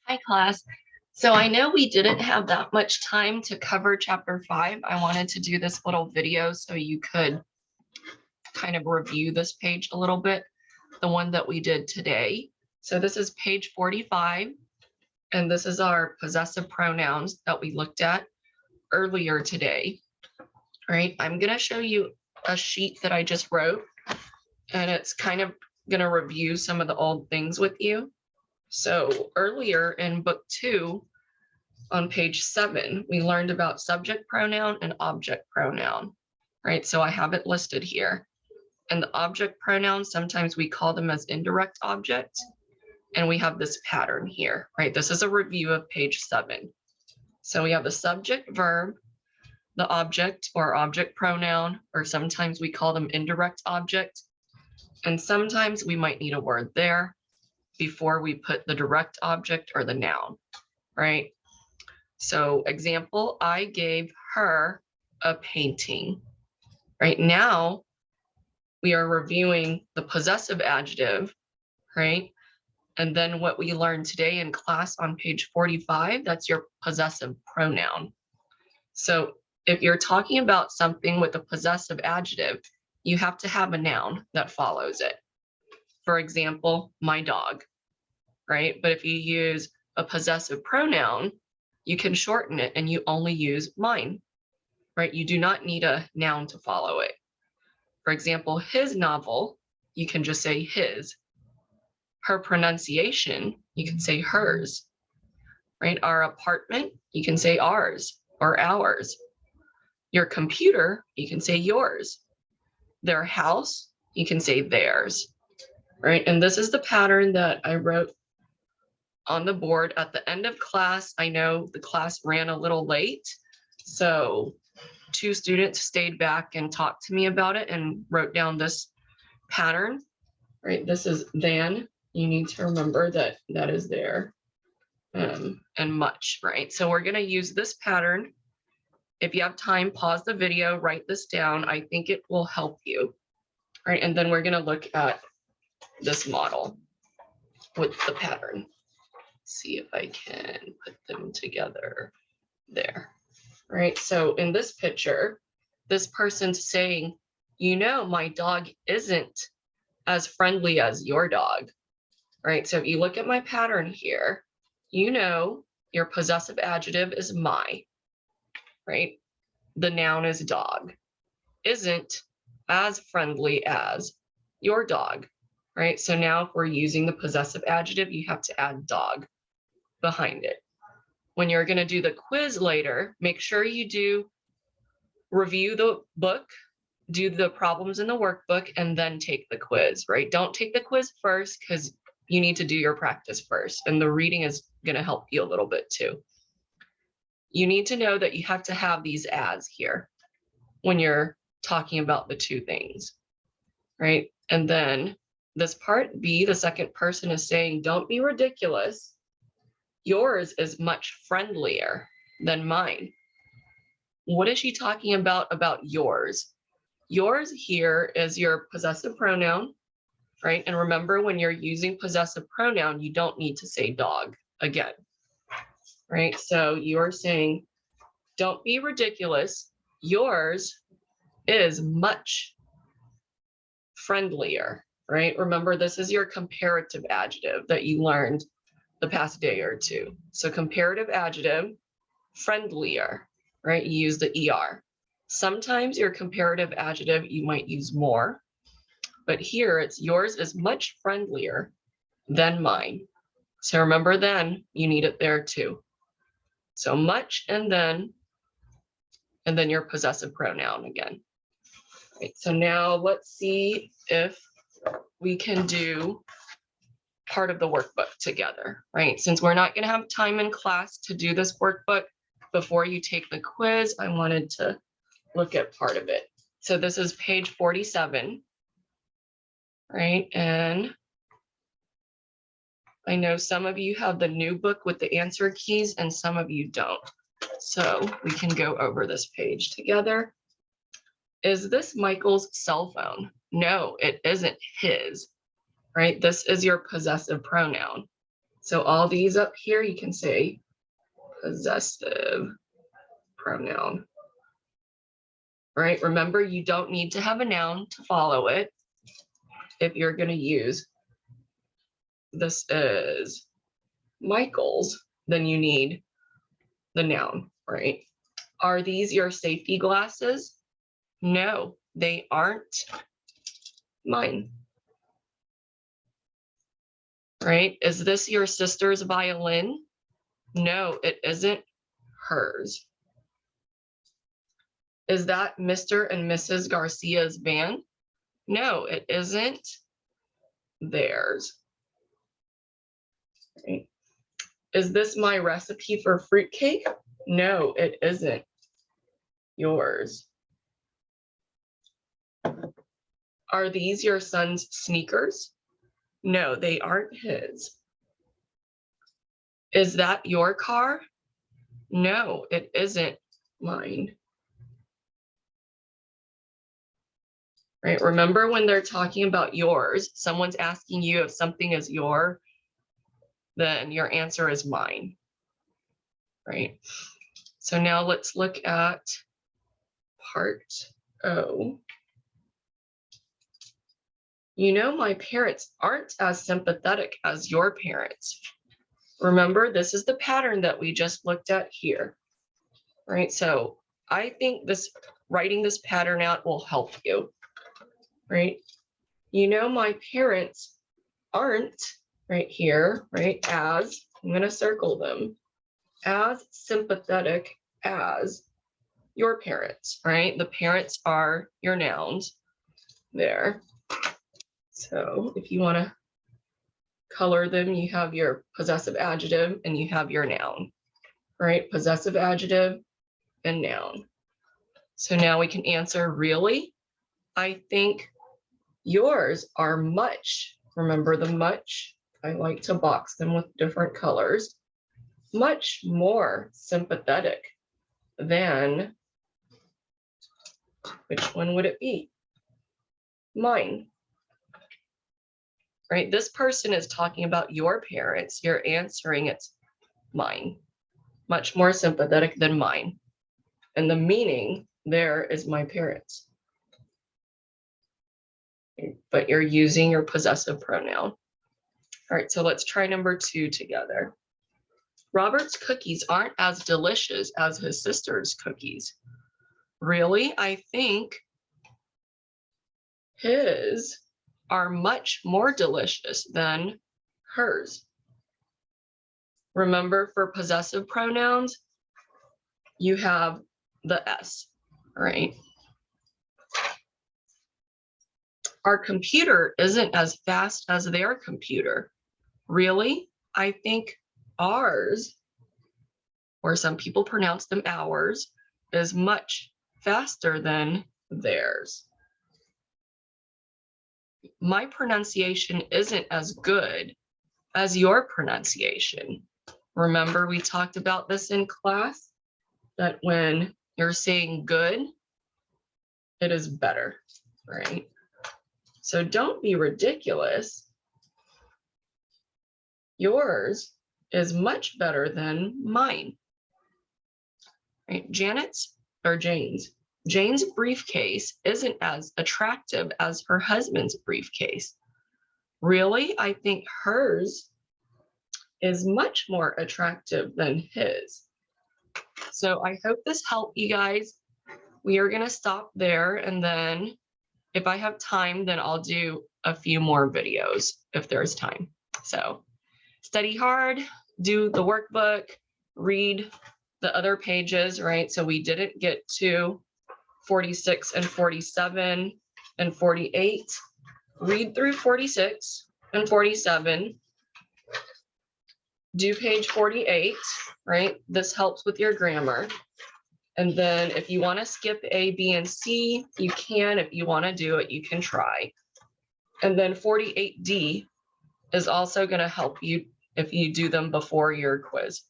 Hi, class. So I know we didn't have that much time to cover chapter 5. I wanted to do this little video so you could kind of review this page a little bit, the one that we did today. So this is page 45, and this is our possessive pronouns that we looked at earlier today. All right, I'm going to show you a sheet that I just wrote, and it's kind of going to review some of the old things with you. So earlier in book 2, on page 7, we learned about subject pronoun and object pronoun, right? So I have it listed here. And the object pronouns, sometimes we call them as indirect objects. And we have this pattern here, right? This is a review of page 7. So we have the subject verb, the object or object pronoun, or sometimes we call them indirect object. And sometimes we might need a word there before we put the direct object or the noun, right? So example, I gave her a painting. Right now, we are reviewing the possessive adjective, right? And then what we learned today in class on page 45, that's your possessive pronoun. So if you're talking about something with a possessive adjective, you have to have a noun that follows it. For example, my dog, right? But if you use a possessive pronoun, you can shorten it and you only use mine, right? You do not need a noun to follow it. For example, his novel, you can just say his. Her pronunciation, you can say hers, right? Our apartment, you can say ours or ours. Your computer, you can say yours. Their house, you can say theirs, right? And this is the pattern that I wrote on the board at the end of class. I know the class ran a little late, so 2 students stayed back and talked to me about it and wrote down this pattern, right? This is than. You need to remember that that is there, and much, right? So we're going to use this pattern. If you have time, pause the video, write this down. I think it will help you, right? And then we're going to look at this model with the pattern. See if I can put them together there, right? So in this picture, this person's saying, you know, my dog isn't as friendly as your dog, right? So if you look at my pattern here, you know, your possessive adjective is my, right? The noun is dog. Isn't as friendly as your dog, right? So now if we're using the possessive adjective, you have to add dog behind it. When you're going to do the quiz later, make sure you do review the book, do the problems in the workbook, and then take the quiz, right? Don't take the quiz first because you need to do your practice first, and the reading is going to help you a little bit too. You need to know that you have to have these as here when you're talking about the 2 things, right? And then this part B, the second person is saying, don't be ridiculous. Yours is much friendlier than mine. What is she talking about yours? Yours here is your possessive pronoun, right? And remember, when you're using possessive pronoun, you don't need to say dog again, right? So you're saying, don't be ridiculous. Yours is much friendlier, right? Remember, this is your comparative adjective that you learned the past day or 2. So comparative adjective, friendlier, right? You use the ER. Sometimes your comparative adjective, you might use more, but here it's yours is much friendlier than mine. So remember, then you need it there too. So much and then your possessive pronoun again. Right, so now let's see if we can do part of the workbook together, right? Since we're not going to have time in class to do this workbook before you take the quiz, I wanted to look at part of it. So this is page 47, right? And I know some of you have the new book with the answer keys and some of you don't. So we can go over this page together. Is this Michael's cell phone? No, it isn't his, right? This is your possessive pronoun. So all these up here, you can say possessive pronoun, right? Remember, you don't need to have a noun to follow it. If you're going to use this is Michael's, then you need the noun, right? Are these your safety glasses? No, they aren't mine. Right? Is this your sister's violin? No, it isn't hers. Is that Mr. and Mrs. Garcia's van? No, it isn't theirs. Right? Is this my recipe for fruitcake? No, it isn't yours. Are these your son's sneakers? No, they aren't his. Is that your car? No, it isn't mine. Right? Remember when they're talking about yours, someone's asking you if something is your, then your answer is mine. Right? So now let's look at part O. You know, my parents aren't as sympathetic as your parents. Remember, this is the pattern that we just looked at here, right? So I think writing this pattern out will help you, right? You know, my parents aren't, right here, right, as, I'm going to circle them, as sympathetic as your parents, right? The parents are your nouns there. So if you want to color them, you have your possessive adjective and you have your noun, right? Possessive adjective and noun. So now we can answer, really? I think yours are much, remember the much? I like to box them with different colors. Much more sympathetic than, which one would it be? Mine. Right? This person is talking about your parents. You're answering it's mine. Much more sympathetic than mine. And the meaning there is my parents. But you're using your possessive pronoun. All right, so let's try number 2 together. Robert's cookies aren't as delicious as his sister's cookies. Really? I think his are much more delicious than hers. Remember, for possessive pronouns, you have the S, right? Our computer isn't as fast as their computer. Really? I think ours, or some people pronounce them ours, is much faster than theirs. My pronunciation isn't as good as your pronunciation. Remember, we talked about this in class, that when you're saying good, it is better, right? So don't be ridiculous. Yours is much better than mine. Right? Jane's briefcase isn't as attractive as her husband's briefcase. Really? I think hers is much more attractive than his. So I hope this helped you guys. We are going to stop there, and then if I have time, then I'll do a few more videos if there's time. So study hard, do the workbook, read the other pages, right? So we didn't get to 46 and 47 and 48. Read through 46 and 47. Do page 48, right? This helps with your grammar. And then if you want to skip A, B, and C, you can. If you want to do it, you can try. And then 48D is also going to help you if you do them before your quiz.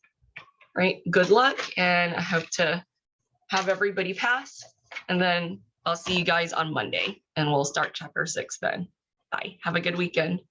Right? Good luck, and I hope to have everybody pass. And then I'll see you guys on Monday, and we'll start chapter 6 then. Bye. Have a good weekend.